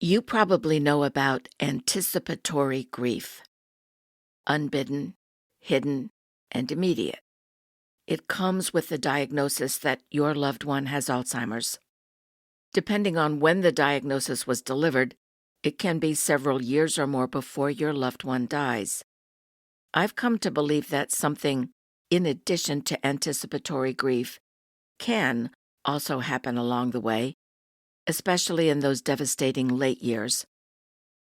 You probably know about anticipatory grief, unbidden, hidden, and immediate. It comes with the diagnosis that your loved one has Alzheimer's. Depending on when the diagnosis was delivered, it can be several years or more before your loved one dies. I've come to believe that something in addition to anticipatory grief can also happen along the way, especially in those devastating late years.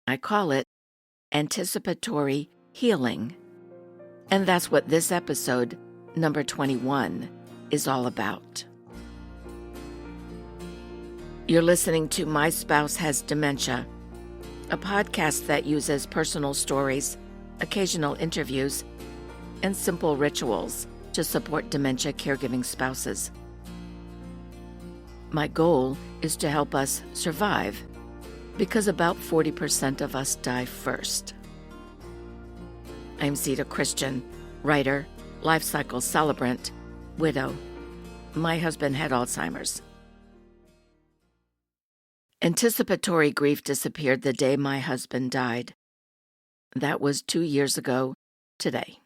I call it anticipatory healing. And that's what this episode, number 21, is all about. You're listening to My Spouse Has Dementia, a podcast that uses personal stories, occasional interviews, and simple rituals to support dementia caregiving spouses. My goal is to help us survive, because about 40% of us die first. I'm Zita Christian, writer, life cycle celebrant, widow. My husband had Alzheimer's. Anticipatory grief disappeared the day my husband died. That was 2 years ago today.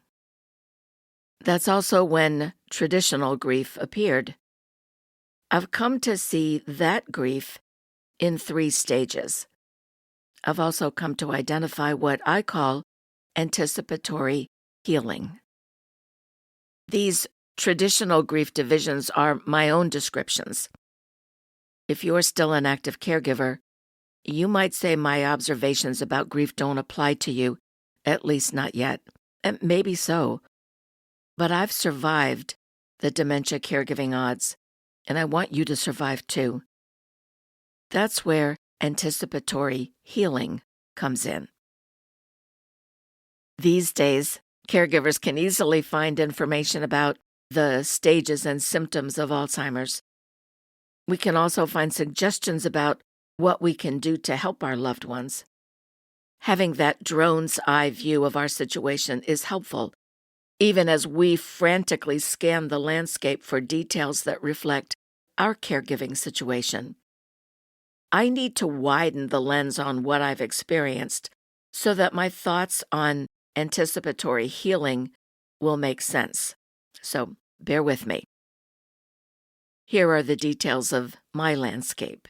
That's also when traditional grief appeared. I've come to see that grief in 3 stages. I've also come to identify what I call anticipatory healing. These traditional grief divisions are my own descriptions. If you're still an active caregiver, you might say my observations about grief don't apply to you, at least not yet, and maybe so. But I've survived the dementia caregiving odds, and I want you to survive too. That's where anticipatory healing comes in. These days, caregivers can easily find information about the stages and symptoms of Alzheimer's. We can also find suggestions about what we can do to help our loved ones. Having that drone's eye view of our situation is helpful, even as we frantically scan the landscape for details that reflect our caregiving situation. I need to widen the lens on what I've experienced so that my thoughts on anticipatory healing will make sense. So bear with me. Here are the details of my landscape.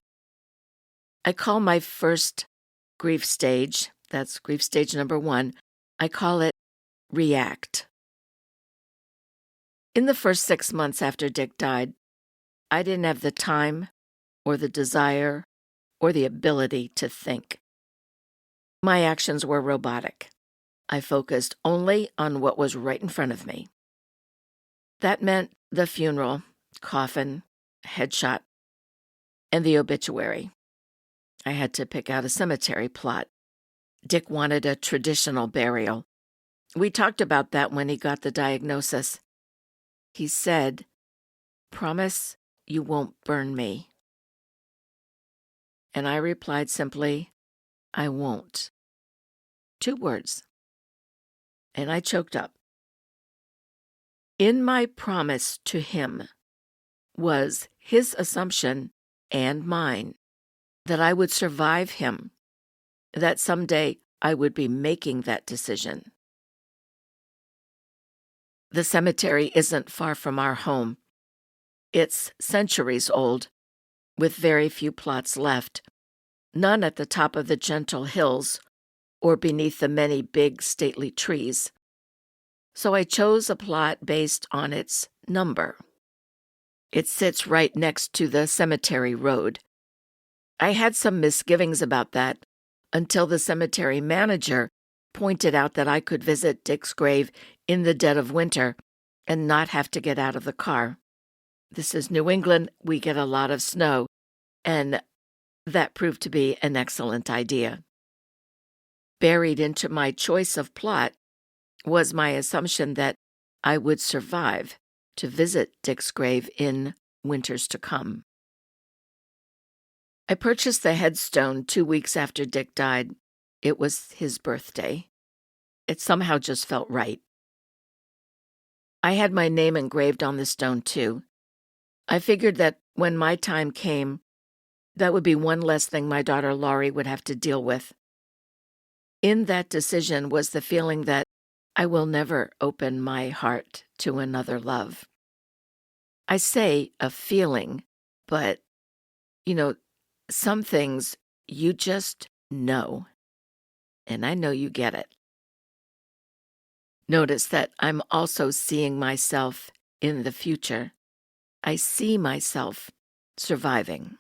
I call my first grief stage, that's grief stage number 1, I call it react. In the first 6 months after Dick died, I didn't have the time or the desire or the ability to think. My actions were robotic. I focused only on what was right in front of me. That meant the funeral, coffin, headshot, and the obituary. I had to pick out a cemetery plot. Dick wanted a traditional burial. We talked about that when he got the diagnosis. He said, "Promise you won't burn me." And I replied simply, "I won't." 2 words. And I choked up. In my promise to him was his assumption and mine that I would survive him, that someday I would be making that decision. The cemetery isn't far from our home. It's centuries old, with very few plots left, none at the top of the gentle hills or beneath the many big stately trees. So I chose a plot based on its number. It sits right next to the cemetery road. I had some misgivings about that until the cemetery manager pointed out that I could visit Dick's grave in the dead of winter and not have to get out of the car. This is New England. We get a lot of snow, and that proved to be an excellent idea. Buried into my choice of plot was my assumption that I would survive to visit Dick's grave in winters to come. I purchased the headstone 2 weeks after Dick died. It was his birthday. It somehow just felt right. I had my name engraved on the stone too. I figured that when my time came, That would be one less thing my daughter Laurie would have to deal with. In that decision was the feeling that I will never open my heart to another love. I say a feeling, but, some things you just know, and I know you get it. Notice that I'm also seeing myself in the future. I see myself surviving.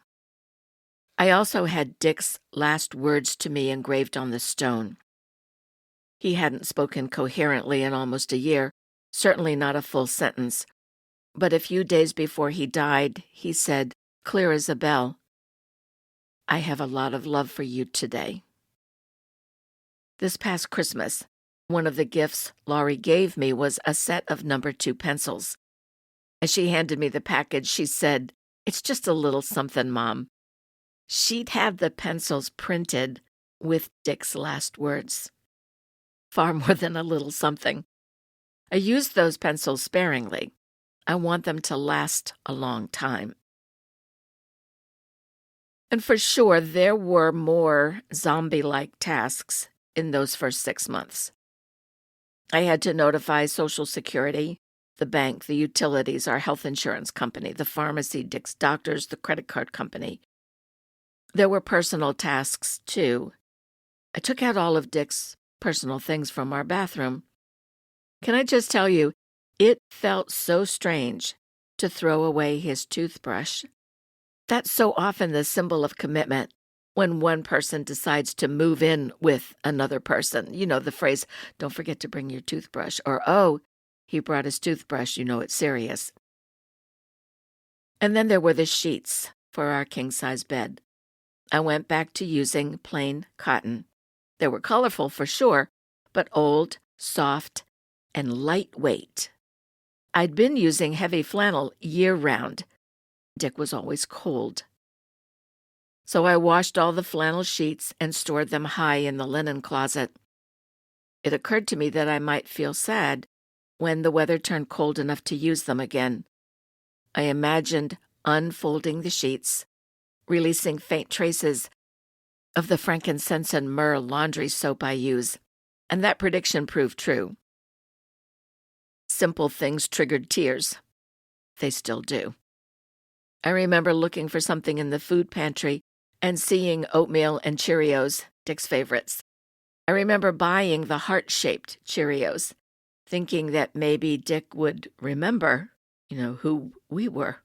I also had Dick's last words to me engraved on the stone. He hadn't spoken coherently in almost a year, certainly not a full sentence. But a few days before he died, he said, clear as a bell, I have a lot of love for you today. This past Christmas, one of the gifts Laurie gave me was a set of number 2 pencils. As she handed me the package, she said, it's just a little something, Mom. She'd had the pencils printed with Dick's last words. Far more than a little something. I used those pencils sparingly. I want them to last a long time. And for sure, there were more zombie-like tasks in those first 6 months. I had to notify Social Security, the bank, the utilities, our health insurance company, the pharmacy, Dick's doctors, the credit card company. There were personal tasks, too. I took out all of Dick's personal things from our bathroom. Can I just tell you, it felt so strange to throw away his toothbrush. That's so often the symbol of commitment when one person decides to move in with another person. You know the phrase, don't forget to bring your toothbrush, or, oh, he brought his toothbrush, it's serious. And then there were the sheets for our king-size bed. I went back to using plain cotton. They were colorful for sure, but old, soft, and lightweight. I'd been using heavy flannel year-round. Dick was always cold. So I washed all the flannel sheets and stored them high in the linen closet. It occurred to me that I might feel sad when the weather turned cold enough to use them again. I imagined unfolding the sheets, releasing faint traces of the frankincense and myrrh laundry soap I use, and that prediction proved true. Simple things triggered tears. They still do. I remember looking for something in the food pantry and seeing oatmeal and Cheerios, Dick's favorites. I remember buying the heart-shaped Cheerios, thinking that maybe Dick would remember, who we were.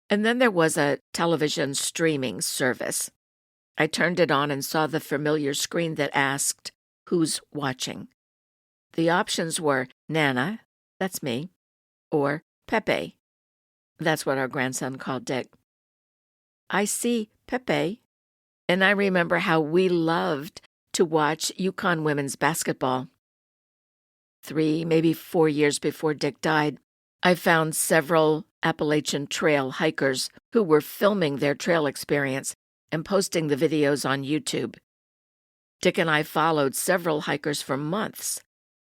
And then there was a television streaming service. I turned it on and saw the familiar screen that asked, who's watching? The options were Nana, that's me, or Pepe. That's what our grandson called Dick. I see Pepe, and I remember how we loved to watch Yukon women's basketball. 3, maybe 4 years before Dick died, I found several Appalachian Trail hikers who were filming their trail experience and posting the videos on YouTube. Dick and I followed several hikers for months.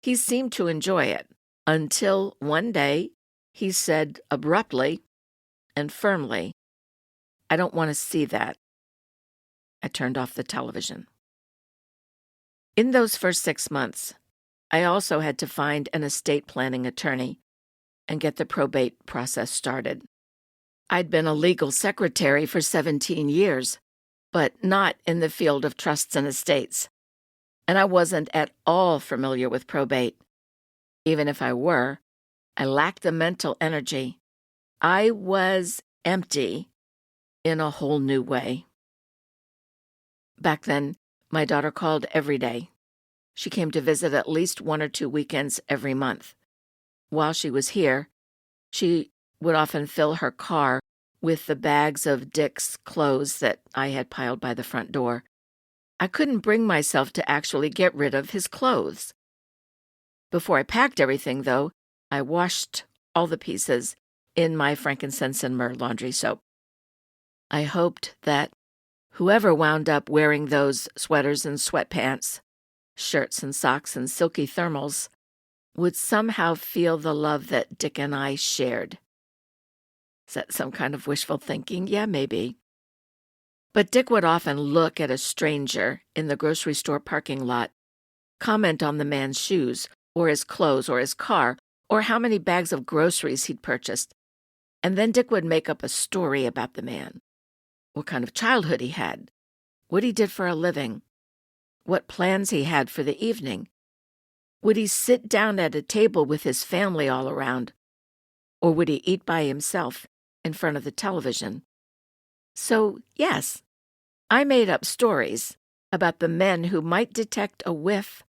He seemed to enjoy it, until one day he said abruptly and firmly, I don't want to see that. I turned off the television. In those first 6 months, I also had to find an estate planning attorney and get the probate process started. I'd been a legal secretary for 17 years, but not in the field of trusts and estates. And I wasn't at all familiar with probate. Even if I were, I lacked the mental energy. I was empty in a whole new way. Back then, my daughter called every day. She came to visit at least 1 or 2 weekends every month. While she was here, she would often fill her car with the bags of Dick's clothes that I had piled by the front door. I couldn't bring myself to actually get rid of his clothes. Before I packed everything, though, I washed all the pieces in my frankincense and myrrh laundry soap. I hoped that whoever wound up wearing those sweaters and sweatpants, shirts and socks and silky thermals, would somehow feel the love that Dick and I shared. Is that some kind of wishful thinking? Yeah, maybe. But Dick would often look at a stranger in the grocery store parking lot, comment on the man's shoes, or his clothes, or his car, or how many bags of groceries he'd purchased. And then Dick would make up a story about the man. What kind of childhood he had, what he did for a living, what plans he had for the evening. Would he sit down at a table with his family all around, or would he eat by himself in front of the television? So, yes, I made up stories about the men who might detect a whiff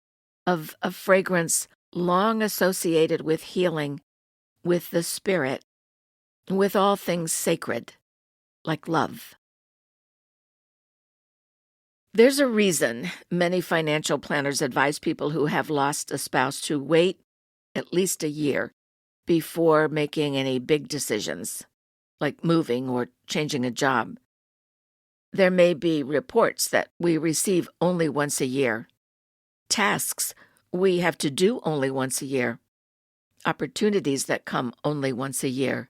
of a fragrance long associated with healing, with the spirit, with all things sacred, like love. There's a reason many financial planners advise people who have lost a spouse to wait at least a year before making any big decisions, like moving or changing a job. There may be reports that we receive only once a year, tasks we have to do only once a year, opportunities that come only once a year.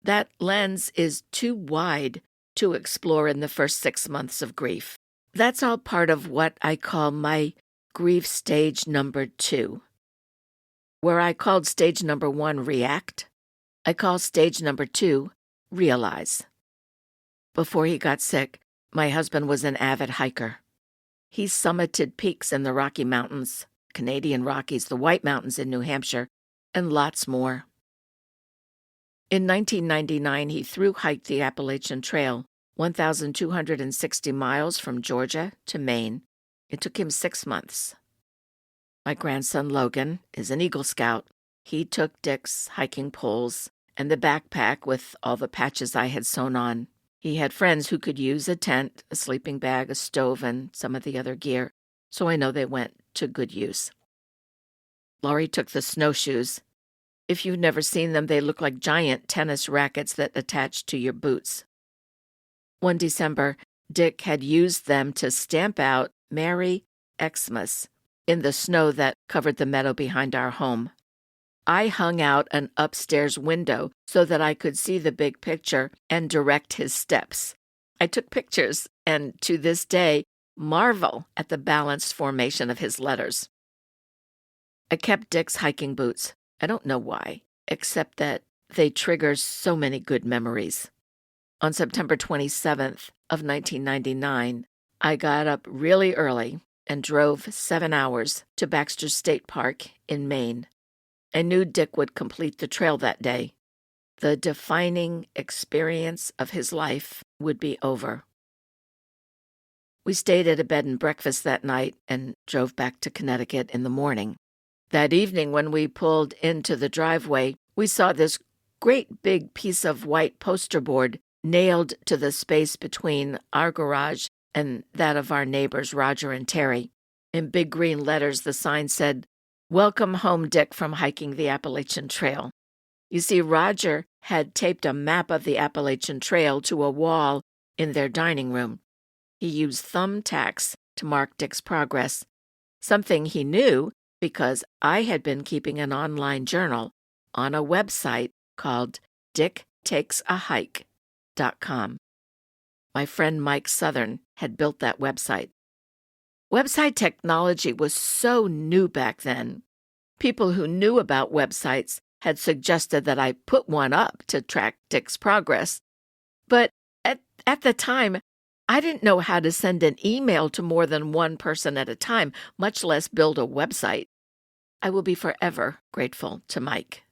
That lens is too wide to explore in the first 6 months of grief. That's all part of what I call my grief stage number 2. Where I called stage number 1 react, I call stage number 2 realize. Before he got sick, my husband was an avid hiker. He summited peaks in the Rocky Mountains, Canadian Rockies, the White Mountains in New Hampshire, and lots more. In 1999, he thru-hiked the Appalachian Trail, 1,260 miles from Georgia to Maine. It took him 6 months. My grandson Logan is an Eagle Scout. He took Dick's hiking poles and the backpack with all the patches I had sewn on. He had friends who could use a tent, a sleeping bag, a stove, and some of the other gear, so I know they went to good use. Laurie took the snowshoes. If you've never seen them, they look like giant tennis rackets that attach to your boots. One December, Dick had used them to stamp out Merry Xmas in the snow that covered the meadow behind our home. I hung out an upstairs window so that I could see the big picture and direct his steps. I took pictures and, to this day, marvel at the balanced formation of his letters. I kept Dick's hiking boots. I don't know why, except that they trigger so many good memories. On September 27th of 1999, I got up really early and drove 7 hours to Baxter State Park in Maine. I knew Dick would complete the trail that day. The defining experience of his life would be over. We stayed at a bed and breakfast that night and drove back to Connecticut in the morning. That evening, when we pulled into the driveway, we saw this great big piece of white poster board nailed to the space between our garage and that of our neighbors, Roger and Terry. In big green letters, the sign said, "Welcome home, Dick, from hiking the Appalachian Trail." You see, Roger had taped a map of the Appalachian Trail to a wall in their dining room. He used thumbtacks to mark Dick's progress, something he knew because I had been keeping an online journal on a website called dicktakesahike.com. My friend Mike Southern had built that website. Website technology was so new back then. People who knew about websites had suggested that I put one up to track Dick's progress. But at the time, I didn't know how to send an email to more than one person at a time, much less build a website. I will be forever grateful to Mike.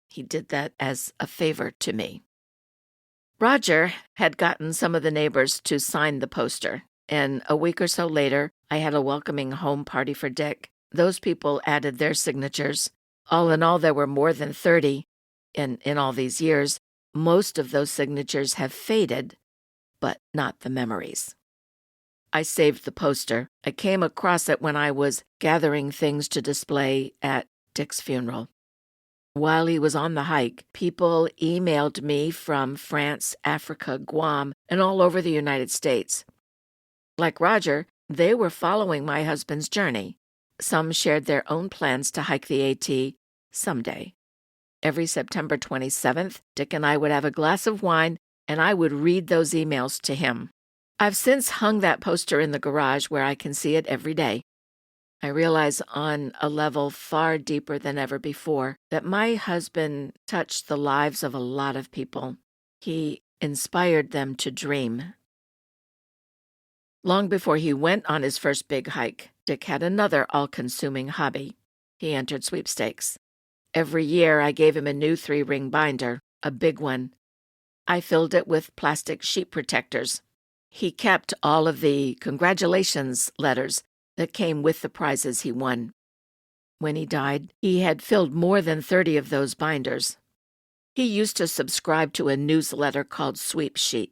He did that as a favor to me. Roger had gotten some of the neighbors to sign the poster, and a week or so later, I had a welcoming home party for Dick. Those people added their signatures. All in all, there were more than 30 in all these years. Most of those signatures have faded, but not the memories. I saved the poster. I came across it when I was gathering things to display at Dick's funeral. While he was on the hike, people emailed me from France, Africa, Guam, and all over the United States. Like Roger, they were following my husband's journey. Some shared their own plans to hike the AT someday. Every September 27th, Dick and I would have a glass of wine, and I would read those emails to him. I've since hung that poster in the garage where I can see it every day. I realize on a level far deeper than ever before that my husband touched the lives of a lot of people. He inspired them to dream. Long before he went on his first big hike, Dick had another all-consuming hobby. He entered sweepstakes. Every year I gave him a new 3-ring binder, a big one. I filled it with plastic sheet protectors. He kept all of the congratulations letters that came with the prizes he won. When he died, he had filled more than 30 of those binders. He used to subscribe to a newsletter called Sweep Sheet.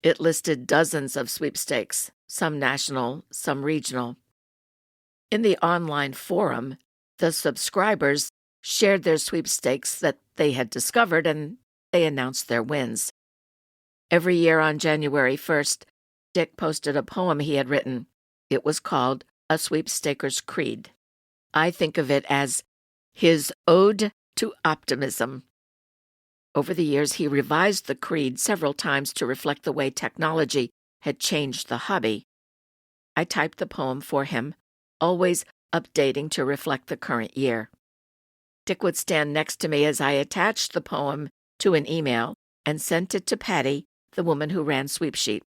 It listed dozens of sweepstakes, some national, some regional. In the online forum, the subscribers shared their sweepstakes that they had discovered, and they announced their wins. Every year on January 1st, Dick posted a poem he had written. It was called A Sweepstaker's Creed. I think of it as his ode to optimism. Over the years, he revised the creed several times to reflect the way technology had changed the hobby. I typed the poem for him, always updating to reflect the current year. Dick would stand next to me as I attached the poem to an email and sent it to Patty, the woman who ran Sweepsheet.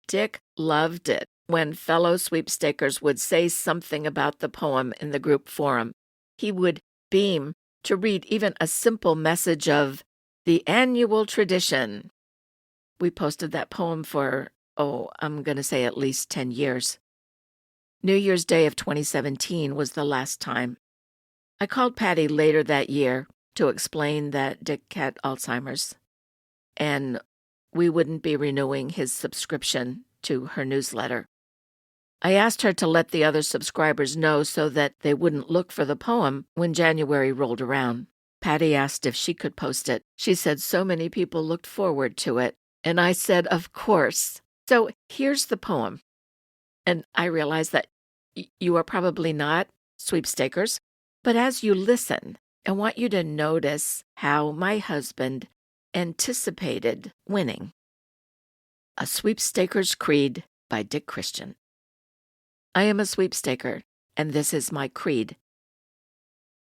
Dick loved it when fellow sweepstakers would say something about the poem in the group forum. He would beam to read even a simple message of the annual tradition. We posted that poem for, I'm going to say at least 10 years. New Year's Day of 2017 was the last time. I called Patty later that year to explain that Dick had Alzheimer's, and we wouldn't be renewing his subscription to her newsletter. I asked her to let the other subscribers know so that they wouldn't look for the poem when January rolled around. Patty asked if she could post it. She said so many people looked forward to it, and I said, of course. So here's the poem. And I realize that you are probably not sweepstakers, but as you listen, I want you to notice how my husband anticipated winning. A Sweepstaker's Creed by Dick Christian. I am a sweepstaker, and this is my creed.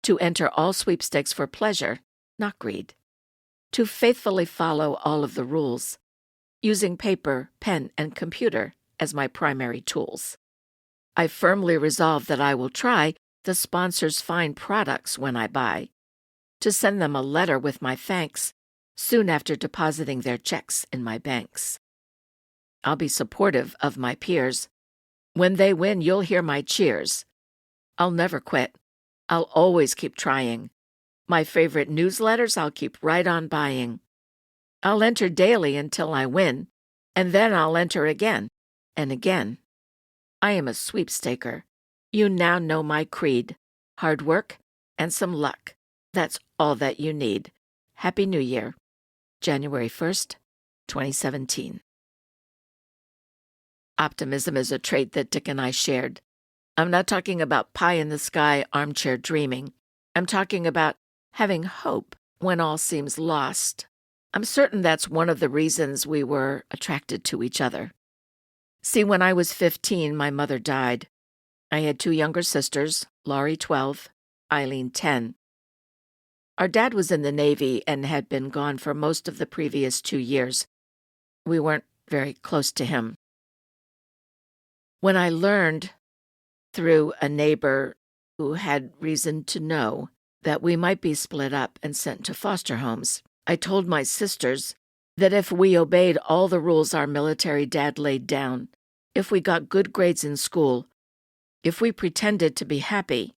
To enter all sweepstakes for pleasure, not greed. To faithfully follow all of the rules, using paper, pen, and computer as my primary tools. I firmly resolve that I will try the sponsor's fine products when I buy, to send them a letter with my thanks soon after depositing their checks in my banks. I'll be supportive of my peers. When they win, you'll hear my cheers. I'll never quit. I'll always keep trying. My favorite newsletters I'll keep right on buying. I'll enter daily until I win, and then I'll enter again and again. I am a sweepstaker. You now know my creed. Hard work and some luck. That's all that you need. Happy New Year. January 1st, 2017. Optimism is a trait that Dick and I shared. I'm not talking about pie-in-the-sky armchair dreaming. I'm talking about having hope when all seems lost. I'm certain that's one of the reasons we were attracted to each other. See, when I was 15, my mother died. I had 2 younger sisters, Laurie 12, Eileen 10. Our dad was in the Navy and had been gone for most of the previous 2 years. We weren't very close to him. When I learned through a neighbor who had reason to know that we might be split up and sent to foster homes, I told my sisters that if we obeyed all the rules our military dad laid down, if we got good grades in school, if we pretended to be happy,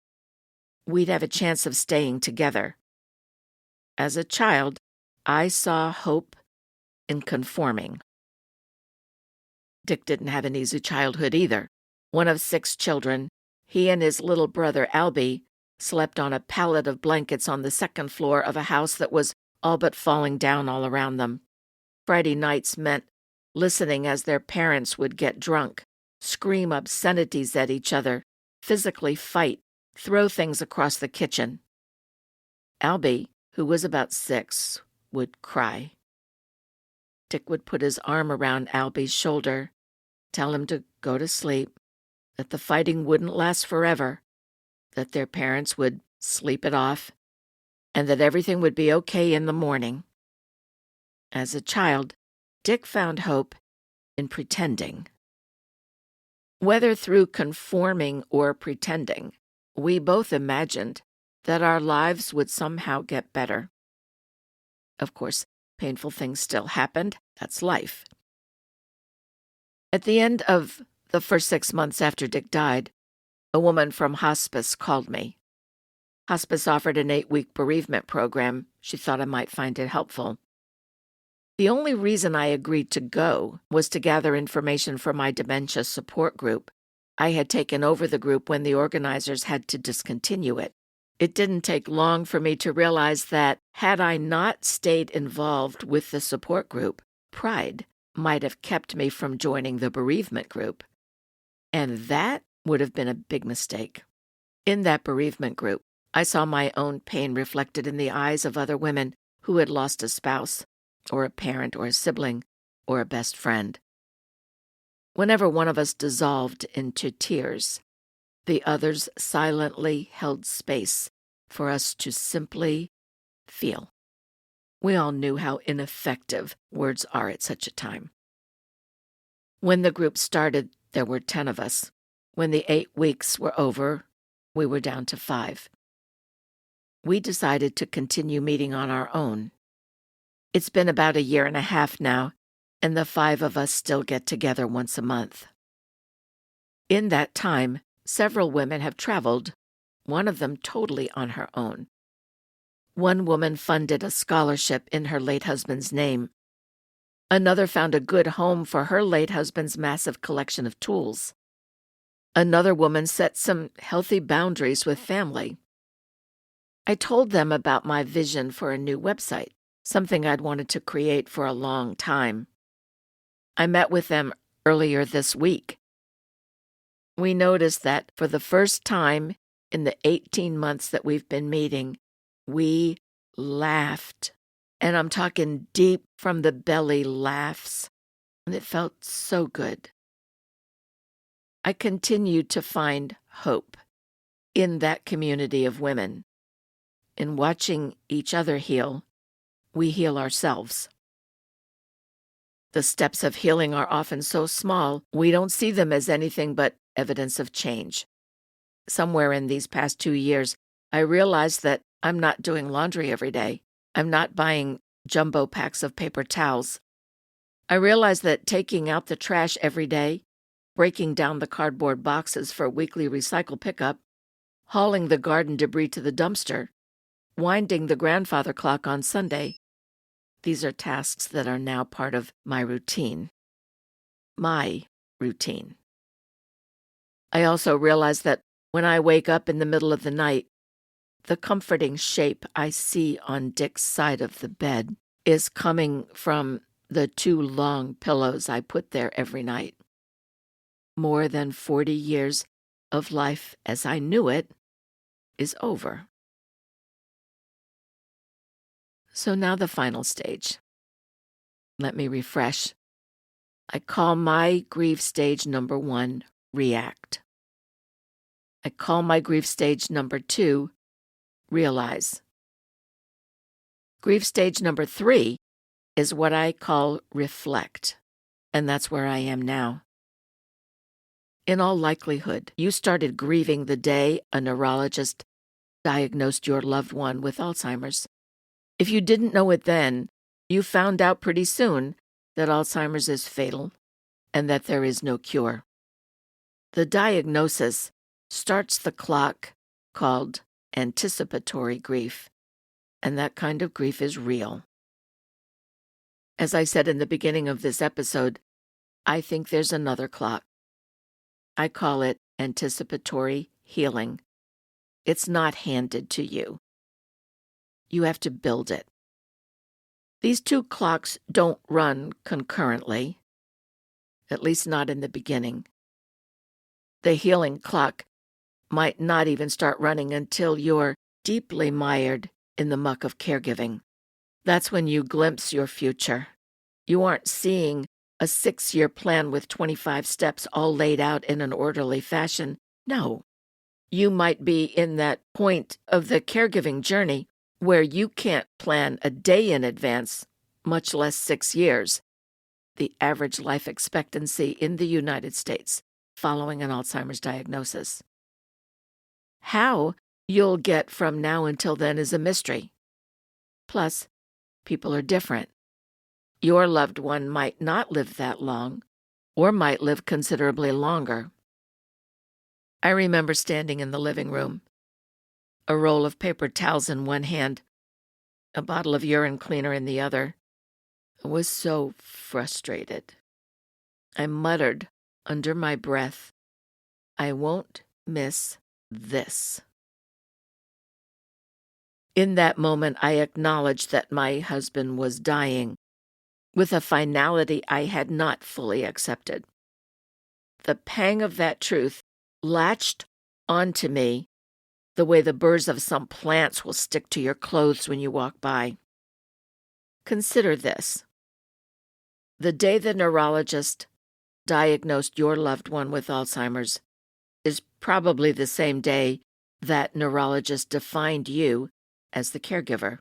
we'd have a chance of staying together. As a child, I saw hope in conforming. Dick didn't have an easy childhood either. One of 6 children, he and his little brother Albie slept on a pallet of blankets on the 2nd floor of a house that was all but falling down all around them. Friday nights meant listening as their parents would get drunk, scream obscenities at each other, physically fight, throw things across the kitchen. Albie, who was about 6, would cry. Dick would put his arm around Albie's shoulder, tell him to go to sleep, that the fighting wouldn't last forever, that their parents would sleep it off, and that everything would be okay in the morning. As a child, Dick found hope in pretending. Whether through conforming or pretending, we both imagined that our lives would somehow get better. Of course, painful things still happened. That's life. At the end of the first 6 months after Dick died, a woman from hospice called me. Hospice offered an 8-week bereavement program. She thought I might find it helpful. The only reason I agreed to go was to gather information for my dementia support group. I had taken over the group when the organizers had to discontinue it. It didn't take long for me to realize that had I not stayed involved with the support group, pride might have kept me from joining the bereavement group. And that would have been a big mistake. In that bereavement group, I saw my own pain reflected in the eyes of other women who had lost a spouse, or a parent, or a sibling, or a best friend. Whenever one of us dissolved into tears, the others silently held space for us to simply feel. We all knew how ineffective words are at such a time. When the group started, there were 10 of us. When the 8 weeks were over, we were down to 5. We decided to continue meeting on our own. It's been about 1.5 years now, and the 5 of us still get together once a month. In that time, several women have traveled, one of them totally on her own. One woman funded a scholarship in her late husband's name. Another found a good home for her late husband's massive collection of tools. Another woman set some healthy boundaries with family. I told them about my vision for a new website, something I'd wanted to create for a long time. I met with them earlier this week. We noticed that for the first time in the 18 months that we've been meeting, we laughed. And I'm talking deep from the belly laughs. And it felt so good. I continued to find hope in that community of women. In watching each other heal, we heal ourselves. The steps of healing are often so small, we don't see them as anything but evidence of change. Somewhere in these past 2 years, I realized that I'm not doing laundry every day. I'm not buying jumbo packs of paper towels. I realized that taking out the trash every day, breaking down the cardboard boxes for weekly recycle pickup, hauling the garden debris to the dumpster, winding the grandfather clock on Sunday, these are tasks that are now part of my routine. My routine. I also realize that when I wake up in the middle of the night, the comforting shape I see on Dick's side of the bed is coming from the 2 long pillows I put there every night. More than 40 years of life as I knew it is over. So now the final stage. Let me refresh. I call my grief stage number 1, react. I call my grief stage number 2, realize. Grief stage number 3 is what I call reflect, and that's where I am now. In all likelihood, you started grieving the day a neurologist diagnosed your loved one with Alzheimer's. If you didn't know it then, you found out pretty soon that Alzheimer's is fatal and that there is no cure. The diagnosis starts the clock called anticipatory grief, and that kind of grief is real. As I said in the beginning of this episode, I think there's another clock. I call it anticipatory healing. It's not handed to you. You have to build it. These 2 clocks don't run concurrently, at least not in the beginning. The healing clock might not even start running until you're deeply mired in the muck of caregiving. That's when you glimpse your future. You aren't seeing a 6-year plan with 25 steps all laid out in an orderly fashion. No. You might be in that point of the caregiving journey where you can't plan a day in advance, much less 6 years, the average life expectancy in the United States following an Alzheimer's diagnosis. How you'll get from now until then is a mystery. Plus, people are different. Your loved one might not live that long, or might live considerably longer. I remember standing in the living room, a roll of paper towels in one hand, a bottle of urine cleaner in the other. I was so frustrated. I muttered under my breath, "I won't miss this." In that moment, I acknowledged that my husband was dying, with a finality I had not fully accepted. The pang of that truth latched onto me the way the burrs of some plants will stick to your clothes when you walk by. Consider this. The day the neurologist diagnosed your loved one with Alzheimer's is probably the same day that neurologist defined you as the caregiver.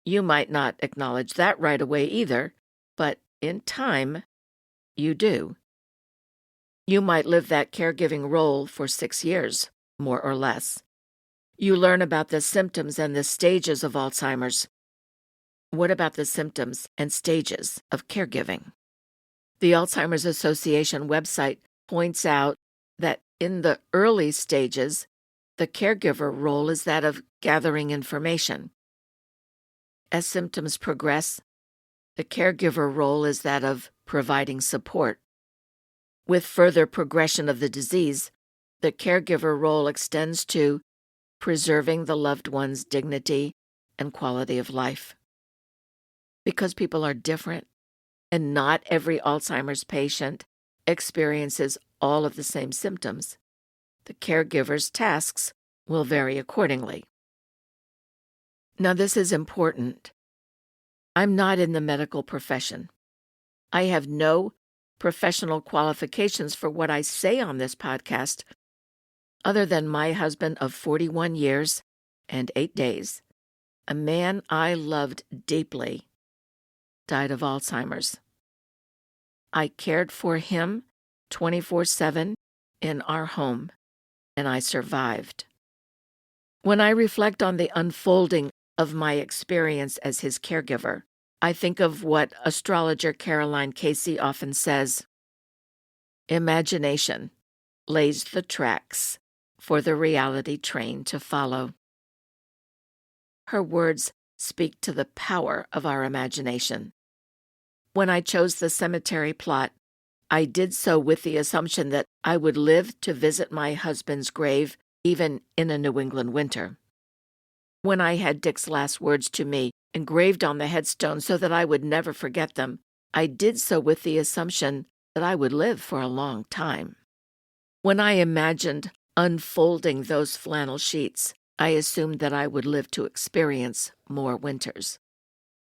You might not acknowledge that right away either, but in time, you do. You might live that caregiving role for 6 years, more or less. You learn about the symptoms and the stages of Alzheimer's. What about the symptoms and stages of caregiving? The Alzheimer's Association website points out that in the early stages, the caregiver role is that of gathering information. As symptoms progress, the caregiver role is that of providing support. With further progression of the disease, the caregiver role extends to preserving the loved one's dignity and quality of life. Because people are different, and not every Alzheimer's patient experiences all of the same symptoms, the caregiver's tasks will vary accordingly. Now, this is important. I'm not in the medical profession. I have no professional qualifications for what I say on this podcast, other than my husband of 41 years and 8 days, a man I loved deeply, died of Alzheimer's. I cared for him 24/7 in our home, and I survived. When I reflect on the unfolding of my experience as his caregiver, I think of what astrologer Caroline Casey often says: imagination lays the tracks for the reality train to follow. Her words speak to the power of our imagination. When I chose the cemetery plot, I did so with the assumption that I would live to visit my husband's grave even in a New England winter. When I had Dick's last words to me engraved on the headstone so that I would never forget them, I did so with the assumption that I would live for a long time. When I imagined unfolding those flannel sheets, I assumed that I would live to experience more winters.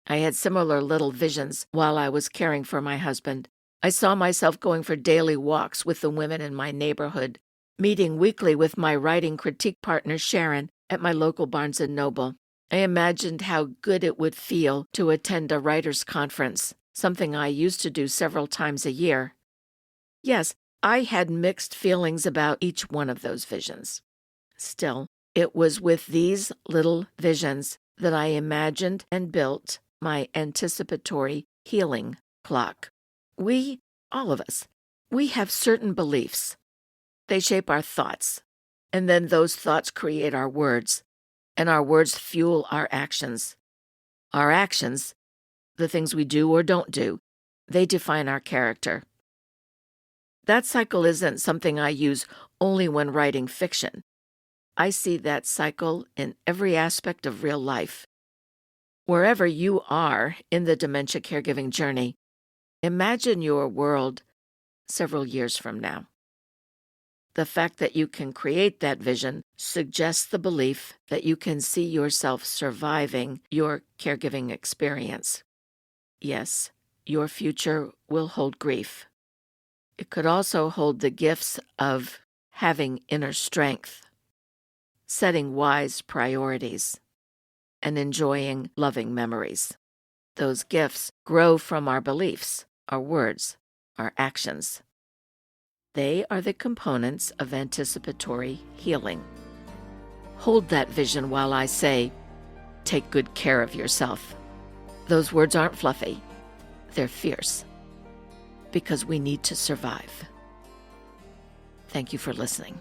I had similar little visions while I was caring for my husband. I saw myself going for daily walks with the women in my neighborhood, meeting weekly with my writing critique partner Sharon at my local Barnes & Noble. I imagined how good it would feel to attend a writers' conference, something I used to do several times a year. Yes, I had mixed feelings about each one of those visions. Still, it was with these little visions that I imagined and built my anticipatory healing clock. We, all of us, we have certain beliefs. They shape our thoughts, and then those thoughts create our words, and our words fuel our actions. Our actions, the things we do or don't do, they define our character. That cycle isn't something I use only when writing fiction. I see that cycle in every aspect of real life. Wherever you are in the dementia caregiving journey, imagine your world several years from now. The fact that you can create that vision suggests the belief that you can see yourself surviving your caregiving experience. Yes, your future will hold grief. It could also hold the gifts of having inner strength, setting wise priorities, and enjoying loving memories. Those gifts grow from our beliefs, our words, our actions. They are the components of anticipatory healing. Hold that vision while I say, take good care of yourself. Those words aren't fluffy. They're fierce. Because we need to survive. Thank you for listening.